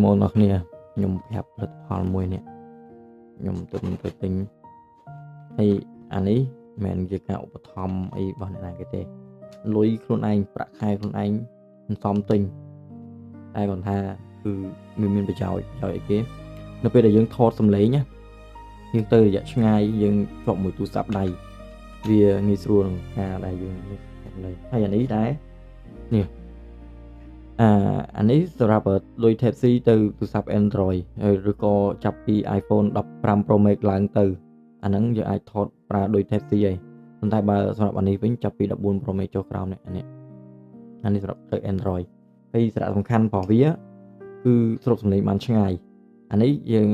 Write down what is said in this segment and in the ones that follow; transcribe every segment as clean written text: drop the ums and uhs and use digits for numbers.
môn nó nè nhung hẹp lật hòn mùi nè nhung tự tính hay anh ấy mẹn việc ngạo bật thòm ấy vào này cái tê lối khuôn anh bạc hai khuôn anh xóm tình ai còn tha mình phải chào cái nó bây giờ dân thọt xâm lấy nhá nhưng từ dạ ngay dân chọn một tủ sạp đầy vì nghi xuồng đầy dân lấy hay anh ấy đấy nè anh ấy ra bật đôi thép si từ sạp Android rồi có chập đi iPhone 15 Pro Maxឡើងទៅអាហ្នឹងយើងអាចថតប្រើដោយ Type C ហីប៉ុន្តែបើសម្រាប់អានេះវិញចាប់ពី14 Pro Max ចុះក្រោមនេះអានេះសម្រាប់ទៅ Android ហើយសារៈសំខាន់របស់វាគឺស្រូបសំឡេងបានឆ្ងាយអានេះយើង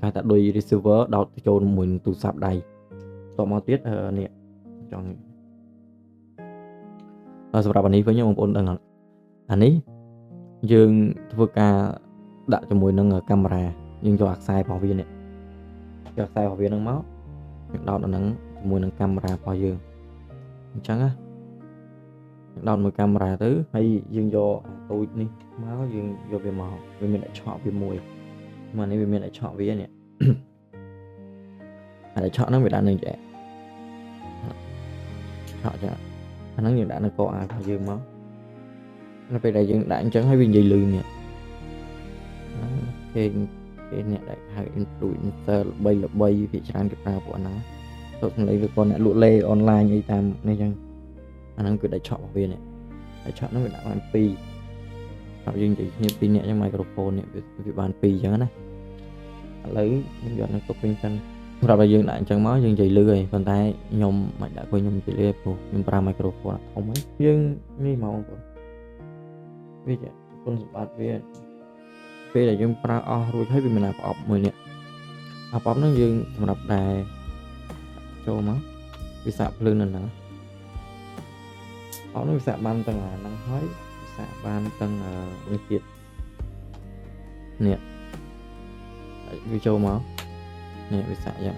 គេថាដោយ receiver ដោតចូលមួយទូរស័ព្ទដៃតមកទៀតនេះចង់សម្រាប់អានេះវិញបងប្អូនដឹងអត់អានេះយើងធ្វើការដាក់ជាមួយនឹងកាមេរ៉ាយើងយកអាខ្សែរបស់វានេះយកខ្សែរបស់វានឹងមកយើងដោតអាហ្នឹងជាមួយនឹងកាមេរ៉ារបស់យើងអញ្ចឹងណាយើងដោតមួយកាមេរ៉ាទៅហើយយើងយកអាទូចនេះមកយើងយកវាមកវាមានតែឆក់វាមួយមកនេះវាមានតែឆក់វានេះអាតែឆក់ហ្នឹងវាដាក់នឹងចេះឆក់ចាអាហ្នឹងយើងដាក់នៅកអារបស់យើងមកនៅពេលដែលយើងដាក់អញ្ចឹងហើយវានិយាយលឺនេះគេអ្នកដែលហៅ influencer ល្បីពីច្រើនគេប្រើពួកហ្នឹងទៅសំឡេងវាគាត់អ្នកលក់លេអនឡាញអីតាមនេះអញ្ចឹងអាហ្នឹងគឺដាច់ឆក់របស់វានេះដាច់ឆក់ហ្នឹងវាដាក់បាន2ហើយយើងនិយាយគ្នា2នាក់អញ្ចឹង microphone នេះវាបាន2អញ្ចឹងណាឥឡូវខ្ញុំយកនៅទុកវិញសិនសម្រាប់តែយើងដាក់អញ្ចឹងមកយើងនិយាយលឺហើយប៉ុន្តែខ្ញុំមិនដាក់ខ្ញុំនិយាយលឺព្រោះខ្ញុំប្រើ microphone ធំហើយយើងនេះមកបងប្អូនវាជាគុណសម្បត្តិវាពេលដែលយើងប្រើអស់រួចហើយវាមានអាប្រអប់មួយនេះអាប្រអប់ហ្នឹងយើងសម្រាប់ដែរចូលមកវាសាកភ្លើងនៅហ្នឹងអត់នោះវាសាកបានទាំងអាហ្នឹងហើយវាសាកបានទាំងនេះទៀតនេះវាចូលមកនេះវាសាកយ៉ាង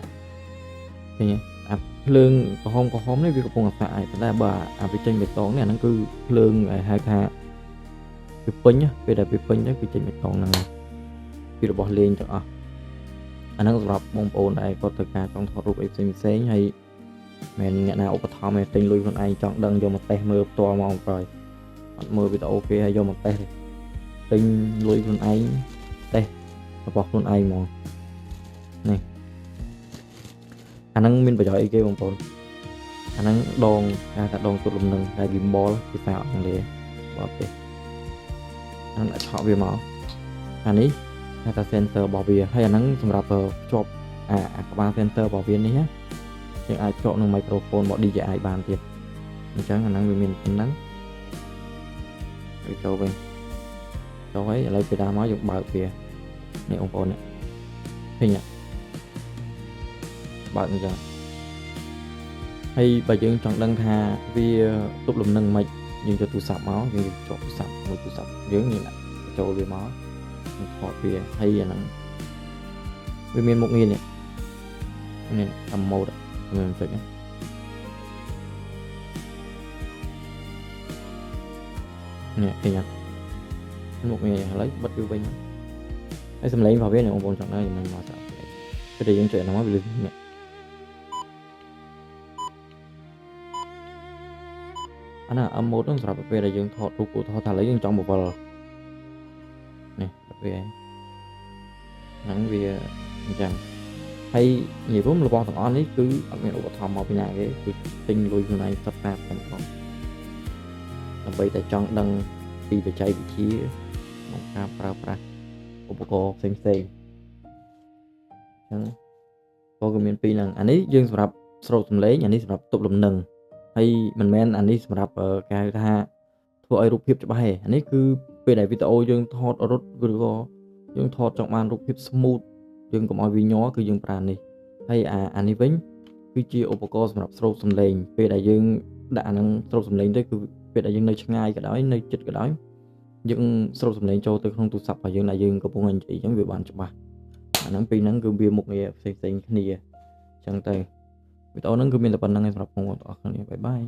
ឃើញអាភ្លើងក្រហមនេះវាកំពុងតែសាកហើយប៉ុន្តែបើអាវាចេញបេតុងនេះអាហ្នឹងគឺភ្លើងឲ្យហៅថាវាពេញពេលដែលវាពេញទៅគឺចេញបេតុងហ្នឹងពីរបស់លេងទាំងអស់អាហ្នឹងសម្រាប់បងប្អូនដែលគាត់ត្រូវការចង់ថតរូបអីផ្សេងហើយមិនអ្នកណាឧបត្ថម្ភឲ្យទិញលុយខ្លួនឯងចង់ដឹងយកមកតេស្តមើលផ្ទាល់មកក្រោយអត់មើលវីដេអូគេហើយយកមកតេស្តទេទិញលុយខ្លួនឯងតេស្តរបស់ខ្លួនឯងហ្មងនេះអាហ្នឹងមានប្រយោជន៍អីគេបងប្អូនអាហ្នឹងដងគេថាដងទុតលំនឹងដែល gimbal ភាសាអង់គ្លេសបើទេអាហ្នឹងដាក់ឆក់វាមកអានេះគេថា sensor របស់វាហើយអាហ្នឹងសម្រាប់ភ្ជាប់អាក្បាល sensor របស់វានេះណាយើងអាចភ្ជាប់នឹង microphone របស់ DJI បានទៀតអញ្ចឹងអាហ្នឹងវាមានប៉ុណ្ណឹងវាចូលវិញចូលហើយឥឡូវពេលដើរមកយើងបើកវានេះបងប្អូននេះឃើញបើកអញ្ចឹងហើយបើយើងចង់ដឹងថាវាទប់លំនឹងមិនយើងយកទូរស័ព្ទមកយើងភ្ជាប់ទូរស័ព្ទមួយទូរស័ព្ទយើងដាក់ចូលវាមកថតវាហើយអាហ្នឹងវាមានមុខងារនេះតាមម៉ូដមិនពេកណានេះឃើញអត់មុខងារឥឡូវបិទវាវិញហើយសំឡេងរបស់វានេះបងប្អូនចង់ដឹងខ្ញុំមកស្ដាប់ពេលដែលយើងចុចហ្នឹងមកវាលឺនេះអាណាម៉ូដហ្នឹងសម្រាប់ពេលដែលយើងថតរូបឧទាហរណ៍ថាឥឡូវយើងចង់បវលនេះវាហ្នឹងវាអញ្ចឹងហើយនិយាយរួមរបស់ទាំងអស់នេះគឺអត់មានឧបត្ថម្ភមកពីណាគេគឺទិញលុយខ្លួនឯងសិក្សាតែម្ដងដើម្បីតែចង់ដឹងពីបច្ចេកវិទ្យាក្នុងការប្រើប្រាស់ឧបករណ៍ផ្សេងអញ្ចឹងក៏មានពីរហ្នឹងអានេះយើងសម្រាប់ស្រូបសំឡេងអានេះសម្រាប់ទប់លំនឹងហើយមិនមែនអានេះសម្រាប់គេហៅថាធ្វើឲ្យរូបភាពច្បាស់ទេអានេះគឺពេលដែលវីដេអូយើងថតរត់ឬក៏យើងថតចង់បានរូបភាព smooth យើងកុំឲ្យវាញ័រគឺយើងប្រើនេះហើយអានេះវិញគឺជាឧបករណ៍សម្រាប់ស្រូបសំឡេងពេលដែលយើងដាក់អាហ្នឹងស្រូបសំឡេងទៅគឺពេលដែលយើងនៅឆ្ងាយក៏ដោយនៅជិតក៏ដោយយើងស្រូបសំឡេងចូលទៅក្នុងទូរស័ព្ទរបស់យើងដែលយើងកំពុងនិយាយអញ្ចឹងវាបានច្បាស់អាហ្នឹងពីរហ្នឹងគឺវាមុខងារផ្សេងគ្នាអញ្ចឹងទៅវីដេអូហ្នឹងគឺមានតែប៉ុណ្្នឹងឯងសម្រាប់បងប្អូនទាំងអស់គ្នាបាយបាយ